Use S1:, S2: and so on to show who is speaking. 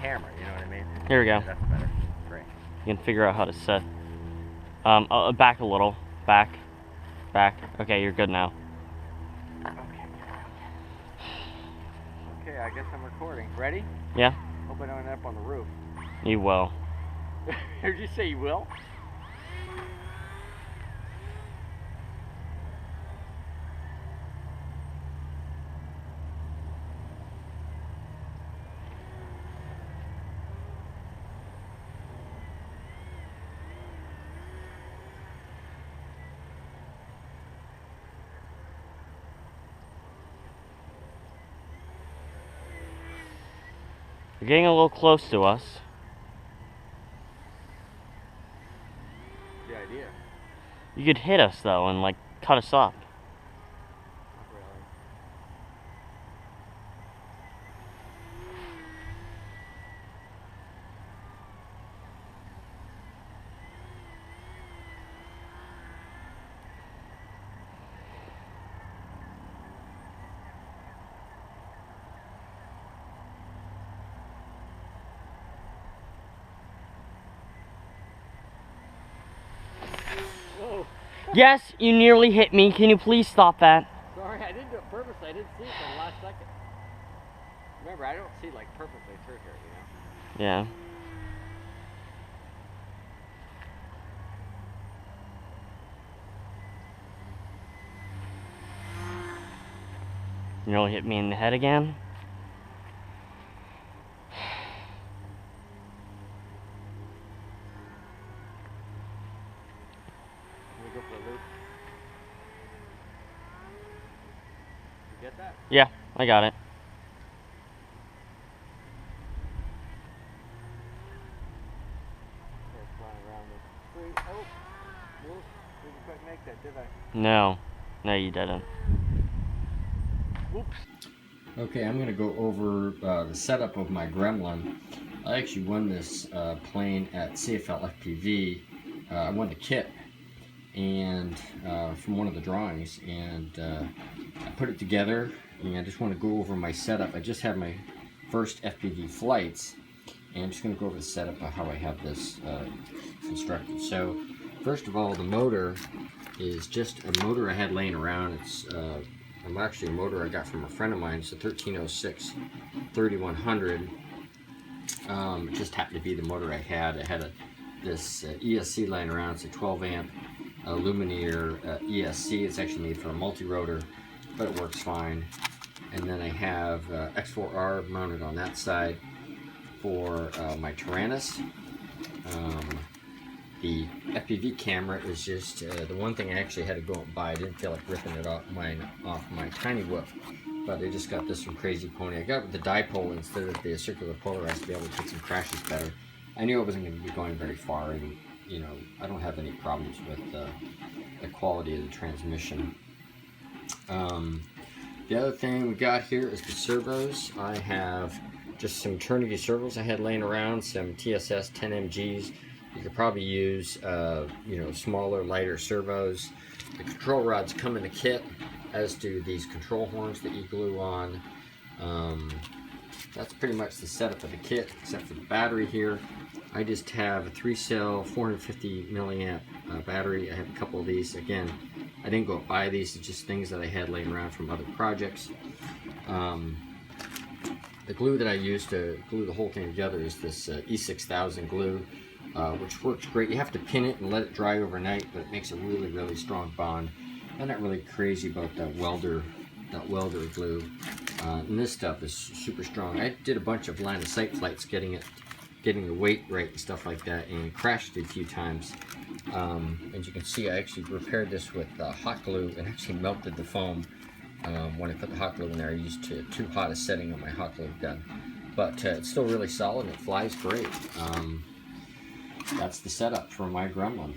S1: camera, you know what I mean?
S2: Here we go.
S1: That's better. Great.
S2: You can figure out how to set. Back a little. Back. Okay, you're good now.
S1: Okay, I guess I'm recording. Ready?
S2: Yeah?
S1: Hope I don't end up on the roof.
S2: You will.
S1: Did you say you will?
S2: You're getting a little close to us.
S1: The idea.
S2: You could hit us though and like cut us up.
S1: Not really. Whoa.
S2: Yes, you nearly hit me. Can you please stop that?
S1: Sorry, I didn't do it purposely. I didn't see it until the last second. Remember, I don't see like perfectly through here, you know?
S2: Yeah. You nearly hit me in the head again.
S1: Can we go for a loop? You get that?
S2: Yeah, I got it.
S1: Okay, flying around this tree. Oh! Whoops. Didn't quite make that, did I?
S2: No. No, you didn't.
S1: Whoops.
S3: Okay, I'm going to go over the setup of my Gremlin. I actually won this plane at CFLFPV. I won the kit and from one of the drawings, and I put it together, and I just want to go over my setup. I just had my first FPV flights, and I'm just going to go over the setup of how I have this constructed. So first of all, the motor is just a motor I had laying around. It's actually a motor I got from a friend of mine. It's a 1306 3100. It just happened to be the motor I had. I had this ESC laying around. It's a 12 amp Luminaire ESC. It's actually made for a multi-rotor, but it works fine. And then I have X4R mounted on that side for my Tyrannus. The FPV camera is just the one thing I actually had to go and buy. I didn't feel like ripping it off my Tiny Whip, but I just got this from Crazy Pony. I got it with the dipole instead of the circular polarized to be able to take some crashes better. I knew I wasn't going to be going very far, and you know, I don't have any problems with the quality of the transmission. The other thing we got here is the servos. I have just some Eternity servos I had laying around, some TSS 10MGs. You could probably use, you know, smaller, lighter servos. The control rods come in the kit, as do these control horns that you glue on. That's pretty much the setup of the kit, except for the battery here. I just have a 3-cell, 450 milliamp battery. I have a couple of these. Again, I didn't go buy these. It's just things that I had laying around from other projects. The glue that I use to glue the whole thing together is this E6000 glue. Which works great. You have to pin it and let it dry overnight, but it makes a really, really strong bond. I'm not really crazy about that welder glue. And this stuff is super strong. I did a bunch of line of sight flights getting the weight right and stuff like that, and crashed it a few times. As you can see, I actually repaired this with hot glue and actually melted the foam when I put the hot glue in there. I used too hot a setting on my hot glue gun, but it's still really solid and it flies great. That's the setup for my Gremlin.